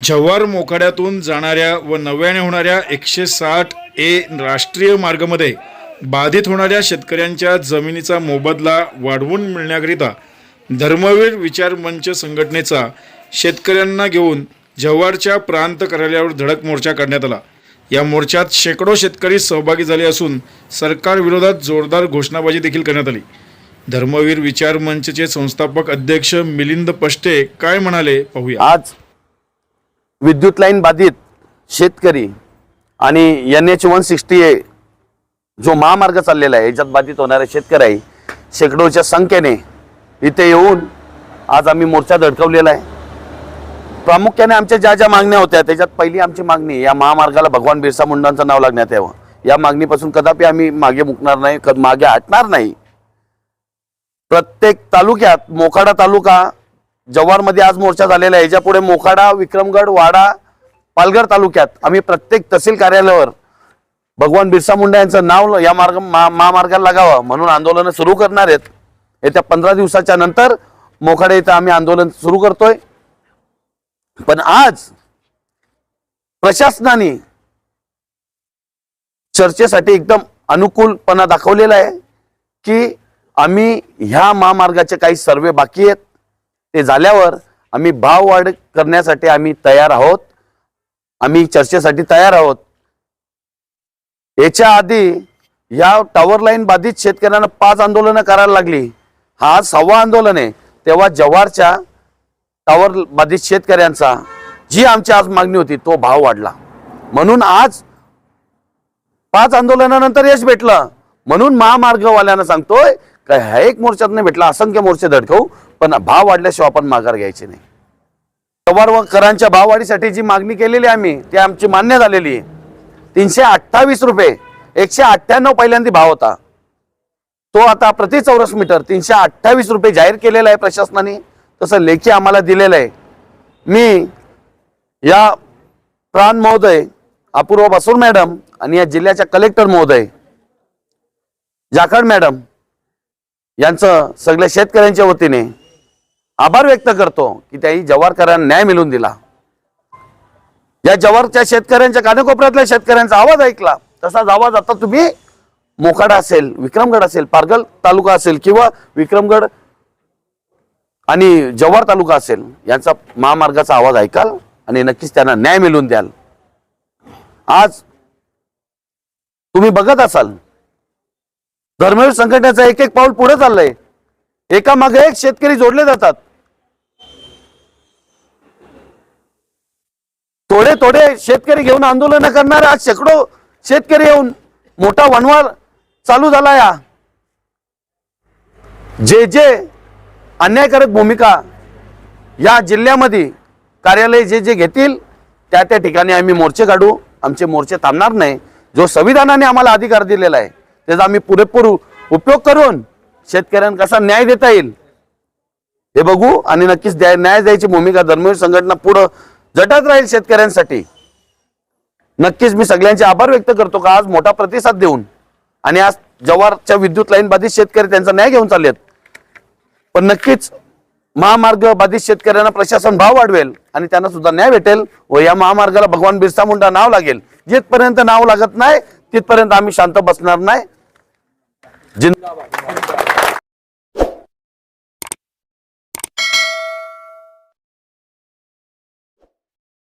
जव्हार मोखाड्यातून जाणाऱ्या व नव्याने होणाऱ्या 160A राष्ट्रीय मार्गामध्ये बाधित होणाऱ्या शेतकऱ्यांच्या जमिनीचा मोबदला वाढवून मिळण्याकरिता धर्मवीर विचार मंच संघटनेचा शेतकऱ्यांना घेऊन जव्हारच्या प्रांत कार्यालयावर धडक मोर्चा काढण्यात आला। या मोर्चात शेकडो शेतकरी सहभागी झाले असून सरकार विरोधात जोरदार घोषणाबाजी देखील करण्यात आली। धर्मवीर विचार मंचचे संस्थापक अध्यक्ष मिलिंद पष्टे काय म्हणाले पाहूया। आज विद्युत लाईन बाधित शेतकरी आणि NH-160A जो महामार्ग चाललेला आहे याच्यात बाधित होणारे शेतकरी शेकडोच्या संख्येने इथे येऊन आज आम्ही मोर्चा धडकवलेला आहे। प्रामुख्याने आमच्या ज्या ज्या मागण्या होत्या त्याच्यात पहिली आमची मागणी या महामार्गाला भगवान बिरसा मुंडांचं नाव लागण्यात यावं। या मागणीपासून कदापि आम्ही मागे मुकणार नाही, मागे हटणार नाही। प्रत्येक तालुक्यात मोखाडा तालुका जव्हारमध्ये आज मोर्चा झालेला आहे। याच्यापुढे मोखाडा, विक्रमगड, वाडा, पालघर तालुक्यात आम्ही प्रत्येक तहसील कार्यालयावर भगवान बिरसा मुंडा यांचं नाव या महामार्गाला लागावं म्हणून आंदोलन सुरू करणार आहेत। येत्या 15 दिवसाच्या नंतर मोखाडा इथं आम्ही आंदोलन सुरू करतोय। पण आज प्रशासनाने चर्चेसाठी एकदम अनुकूलपणा दाखवलेला आहे की आम्ही ह्या महामार्गाचे काही सर्वे बाकी आहेत, ते झाल्यावर आम्ही भाव वाढ करण्यासाठी आम्ही तयार आहोत, आम्ही चर्चेसाठी तयार आहोत। याच्या आधी या टॉवर लाईन बाधित शेतकऱ्यांना 5 आंदोलनं करायला लागली, हा 6वा आंदोलन आहे। तेव्हा जव्हारच्या टॉवर बाधित शेतकऱ्यांचा जी आमची आज मागणी होती तो भाव वाढला, म्हणून आज 5 आंदोलनानंतर यश भेटलं। म्हणून महामार्गवाल्यांना सांगतोय काय हा एक मोर्चात नाही भेटला, असंख्य मोर्चे धडकवू, पण भाव वाढल्याशिवाय आपण माघार घ्यायची नाही। जव्हार व करांच्या भाववाढीसाठी जी मागणी केलेली आम्ही ती आमची मान्य झालेली आहे। 328 रुपये 198 पहिल्यांदा भाव होता, तो आता प्रति चौरस मीटर 328 रुपये जाहीर केलेला आहे प्रशासनाने, तसं लेखी आम्हाला दिलेलं आहे। मी या प्राण महोदय अपूर्व बसूर मॅडम आणि या जिल्ह्याच्या कलेक्टर महोदय जाखड मॅडम यांचं सगळ्या शेतकऱ्यांच्या वतीने आभार व्यक्त करतो की त्यांनी जव्हारकरांना न्याय मिळवून दिला। या जव्हारच्या शेतकऱ्यांच्या कानाकोपऱ्यातल्या शेतकऱ्यांचा आवाज ऐकला, तसाच आवाज आता तुम्ही मोखाडा असेल, विक्रमगड असेल, पालघर तालुका असेल किंवा विक्रमगड आणि जव्हार तालुका असेल यांचा महामार्गाचा आवाज ऐकाल आणि नक्कीच त्यांना न्याय मिळवून द्याल। आज तुम्ही बघत असाल धर्मवीर संघटनेचं एक एक पाऊल पुढे चाललंय, एका मागे एक शेतकरी जोडले जातात। थोडे थोडे शेतकरी घेऊन आंदोलन करणारे आज शेकडो शेतकरी येऊन मोठा वणवार चालू झाला। या जे अन्यायकारक भूमिका या जिल्ह्यामध्ये कार्यालय जे घेतील त्या त्या ठिकाणी आम्ही मोर्चे काढू, आमचे मोर्चे थांबणार नाही। जो संविधानाने आम्हाला अधिकार दिलेला आहे त्याचा आम्ही पुरेपूर उपयोग करून शेतकऱ्यांना कसा न्याय देता येईल हे बघू आणि नक्कीच न्याय द्यायची भूमिका धर्मवीर संघटना पुढे झटत राहील शेतकऱ्यांसाठी। नक्कीच मी सगळ्यांचे आभार व्यक्त करतो का आज मोठा प्रतिसाद देऊन आणि आज जव्हारच्या विद्युत लाईन बाधित शेतकरी त्यांचा न्याय घेऊन चाललेत। पण नक्कीच महामार्ग बाधित शेतकऱ्यांना प्रशासन भाव वाढवेल आणि त्यांना सुद्धा न्याय भेटेल व या महामार्गाला भगवान बिरसा मुंडा नाव लागेल। जिथपर्यंत नाव लागत नाही तिथपर्यंत आम्ही शांत बसणार नाही। जिंदाबाद।